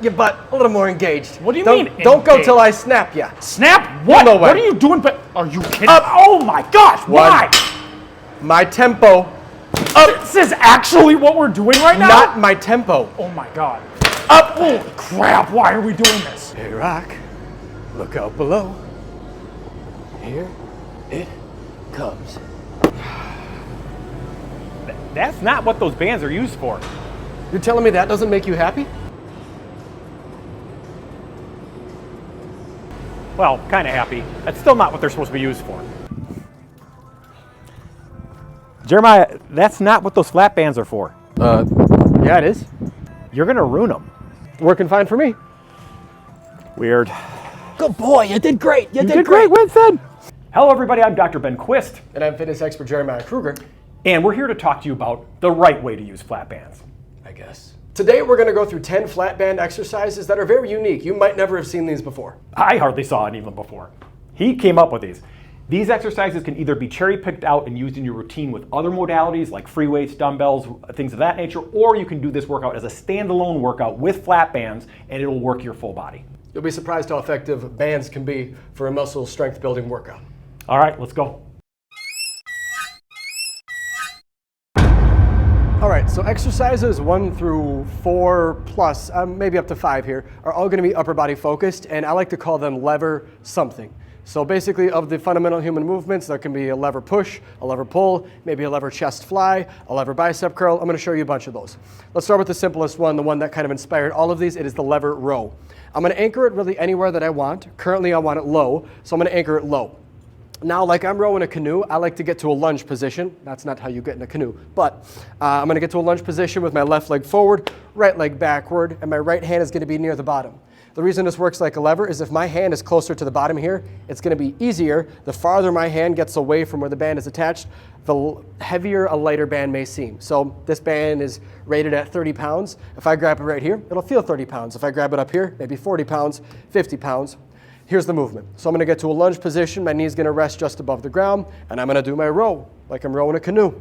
your butt a little more engaged. What do you mean Don't go engaged? till I snap ya. Snap? What? No way. What are you doing? Are you kidding? Up. Oh my gosh, why? My tempo. This is actually what we're doing right now? Not my tempo. Oh my God. Up. Holy crap, why are we doing this? Hey, rock. Look out below. Here it comes. That's not what those bands are used for. You're telling me that doesn't make you happy? Well, kind of happy. That's still not what they're supposed to be used for. Jeremiah, that's not what those flat bands are for. Yeah, it is. You're gonna ruin them. Working fine for me. Weird. Good boy, you did great. You did great, Winston. Hello everybody, I'm Dr. Ben Quist. And I'm fitness expert Jeremiah Kruger. And we're here to talk to you about the right way to use flat bands. I guess. Today we're going to go through 10 flat band exercises that are very unique. You might never have seen these before. I hardly saw it even before. He came up with these. These exercises can either be cherry picked out and used in your routine with other modalities like free weights, dumbbells, things of that nature, or you can do this workout as a standalone workout with flat bands and it'll work your full body. You'll be surprised how effective bands can be for a muscle strength building workout. All right, let's go. All right, so exercises 1 through 4 plus, maybe up to 5 here, are all gonna be upper body focused, and I like to call them lever something. So basically of the fundamental human movements, there can be a lever push, a lever pull, maybe a lever chest fly, a lever bicep curl. I'm gonna show you a bunch of those. Let's start with the simplest one, the one that kind of inspired all of these. It is the lever row. I'm gonna anchor it really anywhere that I want. Currently I want it low, so I'm gonna anchor it low. Now, like I'm rowing a canoe, I like to get to a lunge position. That's not how you get in a canoe, but I'm gonna get to a lunge position with my left leg forward, right leg backward, and my right hand is gonna be near the bottom. The reason this works like a lever is if my hand is closer to the bottom here, it's gonna be easier. The farther my hand gets away from where the band is attached, the heavier a lighter band may seem. So this band is rated at 30 pounds. If I grab it right here, it'll feel 30 pounds. If I grab it up here, maybe 40 pounds, 50 pounds. Here's the movement. So I'm gonna get to a lunge position, my knee's gonna rest just above the ground, and I'm gonna do my row, like I'm rowing a canoe.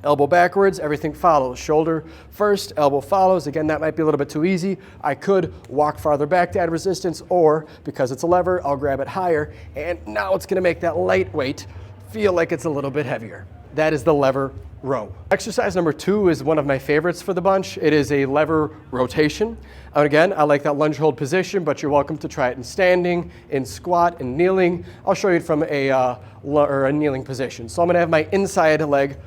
Elbow backwards, everything follows. Shoulder first, elbow follows. Again, that might be a little bit too easy. I could walk farther back to add resistance, or because it's a lever, I'll grab it higher, and now it's gonna make that lightweight feel like it's a little bit heavier. That is the lever row. Exercise number 2 is one of my favorites for the bunch. It is a lever rotation. And again, I like that lunge hold position, but you're welcome to try it in standing, in squat, in kneeling. I'll show you it from a kneeling position. So I'm gonna have my inside leg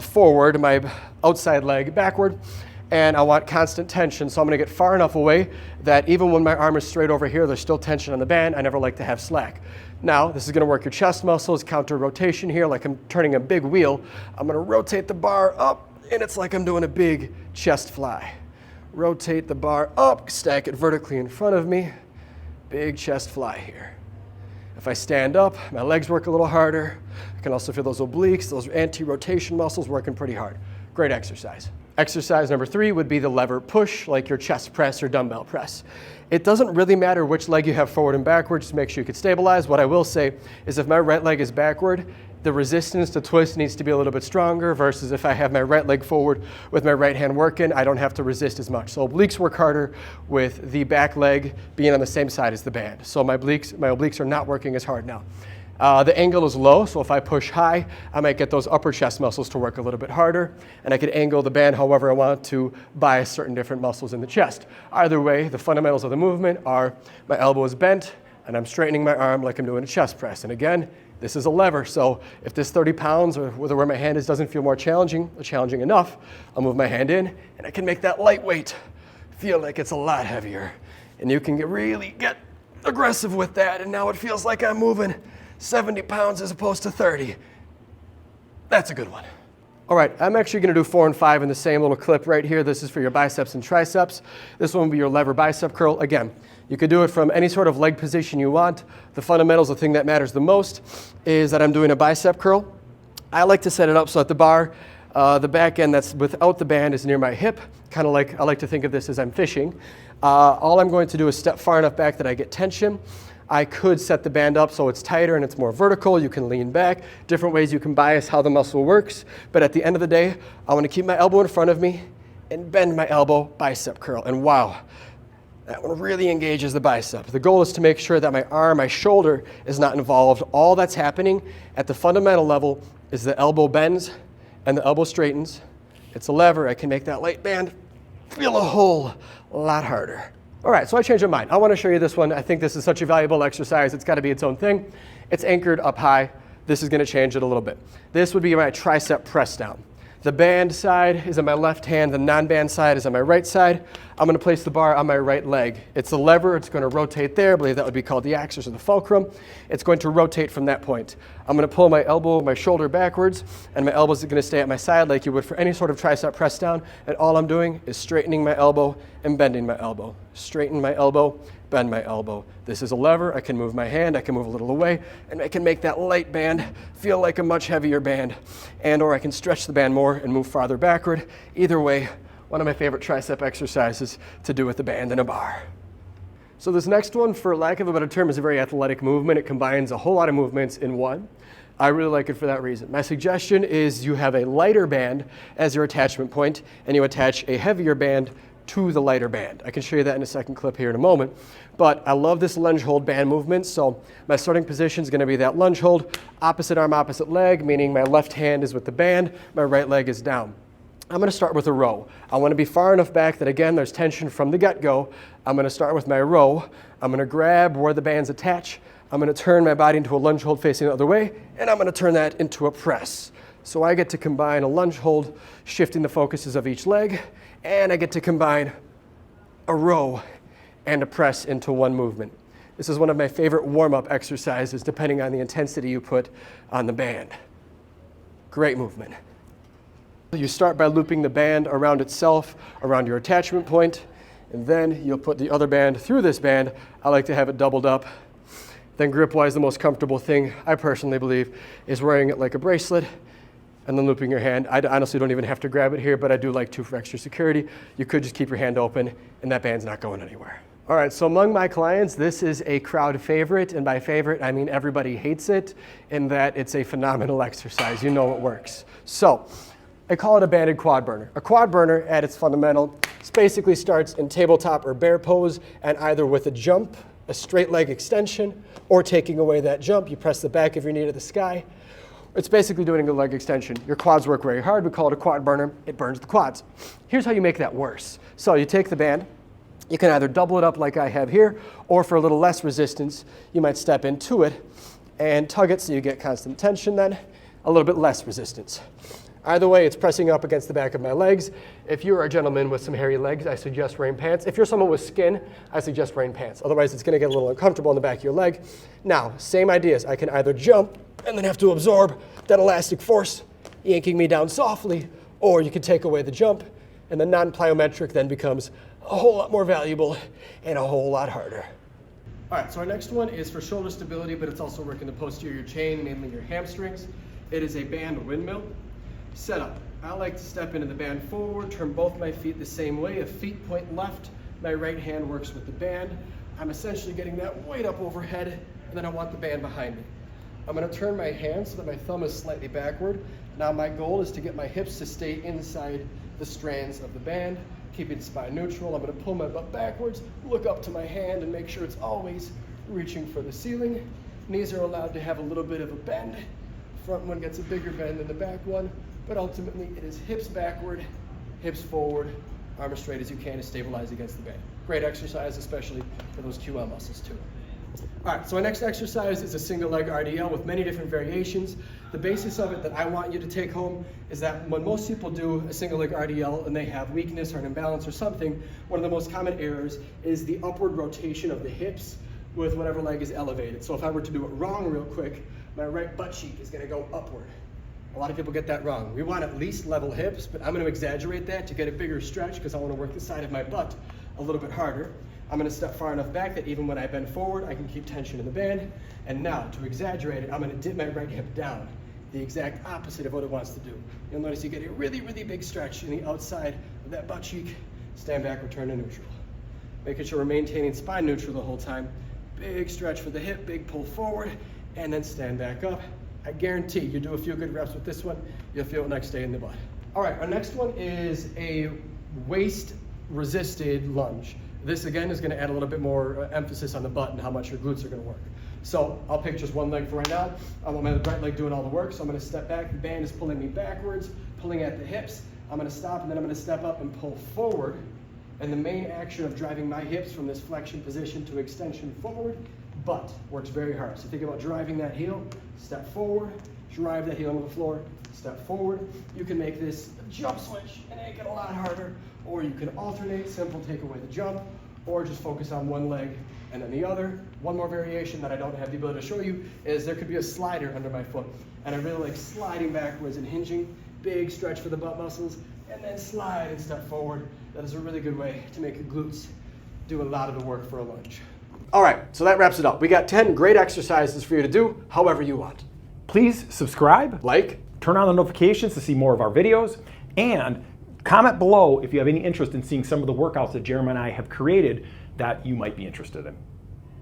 forward, my outside leg backward, and I want constant tension. So I'm gonna get far enough away that even when my arm is straight over here, there's still tension on the band. I never like to have slack. Now, this is gonna work your chest muscles, counter rotation here, like I'm turning a big wheel. I'm gonna rotate the bar up, and it's like I'm doing a big chest fly. Rotate the bar up, stack it vertically in front of me. Big chest fly here. If I stand up, my legs work a little harder. I can also feel those obliques, those anti-rotation muscles working pretty hard. Great exercise. Exercise number 3 would be the lever push, like your chest press or dumbbell press. It doesn't really matter which leg you have forward and backward, just make sure you can stabilize. What I will say is if my right leg is backward, the resistance to twist needs to be a little bit stronger versus if I have my right leg forward with my right hand working, I don't have to resist as much. So obliques work harder with the back leg being on the same side as the band. So my obliques are not working as hard now. The angle is low, so if I push high, I might get those upper chest muscles to work a little bit harder, and I could angle the band however I want to bias certain different muscles in the chest. Either way, the fundamentals of the movement are my elbow is bent, and I'm straightening my arm like I'm doing a chest press. And again, this is a lever, so if this 30 pounds or where my hand is doesn't feel more challenging or challenging enough, I'll move my hand in, and I can make that lightweight feel like it's a lot heavier. And you can really get aggressive with that, and now it feels like I'm moving 70 pounds as opposed to 30. That's a good one. All right, I'm actually gonna do 4 and 5 in the same little clip right here. This is for your biceps and triceps. This one will be your lever bicep curl. Again, you could do it from any sort of leg position you want. The fundamentals, the thing that matters the most is that I'm doing a bicep curl. I like to set it up so that the bar, the back end that's without the band is near my hip. Kind of like, I like to think of this as I'm fishing. All I'm going to do is step far enough back that I get tension. I could set the band up so it's tighter and it's more vertical. You can lean back. Different ways you can bias how the muscle works. But at the end of the day, I want to keep my elbow in front of me and bend my elbow, bicep curl. And wow, That one really engages the bicep. The goal is to make sure that my arm, my shoulder is not involved. All that's happening at the fundamental level is the elbow bends and the elbow straightens. It's a lever. I can make that light band feel a whole lot harder. All right, so I changed my mind. I want to show you this one. I think this is such a valuable exercise. It's got to be its own thing. It's anchored up high. This is going to change it a little bit. This would be my tricep press down. The band side is on my left hand. The non-band side is on my right side. I'm going to place the bar on my right leg. It's a lever. It's going to rotate there. I believe that would be called the axis or the fulcrum. It's going to rotate from that point. I'm going to pull my elbow, my shoulder backwards, and my elbows are going to stay at my side like you would for any sort of tricep press down. And all I'm doing is straightening my elbow and bending my elbow. Straighten my elbow, bend my elbow. This is a lever. I can move my hand. I can move a little away, and I can make that light band feel like a much heavier band. And or I can stretch the band more and move farther backward. Either way, one of my favorite tricep exercises to do with a band and a bar. So this next one, for lack of a better term, is a very athletic movement. It combines a whole lot of movements in one. I really like it for that reason. My suggestion is you have a lighter band as your attachment point, and you attach a heavier band to the lighter band. I can show you that in a second clip here in a moment. But I love this lunge hold band movement. So my starting position is going to be that lunge hold, opposite arm, opposite leg, meaning my left hand is with the band, my right leg is down. I'm going to start with a row. I want to be far enough back that, again, there's tension from the get-go. I'm going to start with my row. I'm going to grab where the bands attach. I'm going to turn my body into a lunge hold facing the other way, and I'm going to turn that into a press. So I get to combine a lunge hold, shifting the focuses of each leg, and I get to combine a row and a press into one movement. This is one of my favorite warm-up exercises, depending on the intensity you put on the band. Great movement. You start by looping the band around itself, around your attachment point, and then you'll put the other band through this band. I like to have it doubled up. Then grip-wise, the most comfortable thing, I personally believe, is wearing it like a bracelet and then looping your hand. I honestly don't even have to grab it here, but I do like to for extra security. You could just keep your hand open, and that band's not going anywhere. All right, so among my clients, this is a crowd favorite, and by favorite, I mean everybody hates it, in that it's a phenomenal exercise. You know it works. So I call it a banded quad burner. A quad burner, at its fundamental, basically starts in tabletop or bear pose, and either with a jump, a straight leg extension, or taking away that jump, you press the back of your knee to the sky. It's basically doing a leg extension. Your quads work very hard. We call it a quad burner. It burns the quads. Here's how you make that worse. So you take the band. You can either double it up like I have here, or for a little less resistance, you might step into it and tug it so you get constant tension then, a little bit less resistance. Either way, it's pressing up against the back of my legs. If you're a gentleman with some hairy legs, I suggest wearing pants. If you're someone with skin, I suggest wearing pants. Otherwise, it's going to get a little uncomfortable in the back of your leg. Now, same ideas. I can either jump and then have to absorb that elastic force, yanking me down softly, or you can take away the jump, and the non-plyometric then becomes a whole lot more valuable and a whole lot harder. All right, so our next one is for shoulder stability, but it's also working the posterior chain, mainly your hamstrings. It is a band windmill. Setup. I like to step into the band forward, turn both my feet the same way. If feet point left, my right hand works with the band. I'm essentially getting that weight up overhead, and then I want the band behind me. I'm going to turn my hand so that my thumb is slightly backward. Now my goal is to get my hips to stay inside the strands of the band, keeping spine neutral. I'm going to pull my butt backwards, look up to my hand, and make sure it's always reaching for the ceiling. Knees are allowed to have a little bit of a bend. Front one gets a bigger bend than the back one, but ultimately it is hips backward, hips forward, arm as straight as you can to stabilize against the band. Great exercise, especially for those QL muscles too. All right, so our next exercise is a single leg RDL with many different variations. The basis of it that I want you to take home is that when most people do a single leg RDL and they have weakness or an imbalance or something, one of the most common errors is the upward rotation of the hips with whatever leg is elevated. So if I were to do it wrong real quick, my right butt cheek is going to go upward. A lot of people get that wrong. We want at least level hips, but I'm going to exaggerate that to get a bigger stretch because I want to work the side of my butt a little bit harder. I'm going to step far enough back that even when I bend forward, I can keep tension in the band. And now, to exaggerate it, I'm going to dip my right hip down, the exact opposite of what it wants to do. You'll notice you get a really, really big stretch in the outside of that butt cheek. Stand back, return to neutral. Making sure we're maintaining spine neutral the whole time. Big stretch for the hip, big pull forward, and then stand back up. I guarantee you do a few good reps with this one, you'll feel it next day in the butt. All right, our next one is a waist resisted lunge. This again is going to add a little bit more emphasis on the butt and how much your glutes are going to work. So I'll pick just one leg for right now. I want my right leg doing all the work, so I'm going to step back. The band is pulling me backwards, pulling at the hips. I'm going to stop, and then I'm going to step up and pull forward. And the main action of driving my hips from this flexion position to extension forward, butt works very hard. So think about driving that heel, step forward, drive that heel onto the floor, step forward. You can make this a jump switch and make it a lot harder, or you can alternate, simple, take away the jump, or just focus on one leg and then the other. One more variation that I don't have the ability to show you is there could be a slider under my foot, and I really like sliding backwards and hinging, big stretch for the butt muscles, and then slide and step forward. That is a really good way to make your glutes do a lot of the work for a lunge. All right, so that wraps it up. We got 10 great exercises for you to do however you want. Please subscribe, Like, turn on the notifications to see more of our videos, and comment below if you have any interest in seeing some of the workouts that Jeremy and I have created that you might be interested in.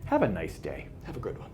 Have a nice day. have a good one.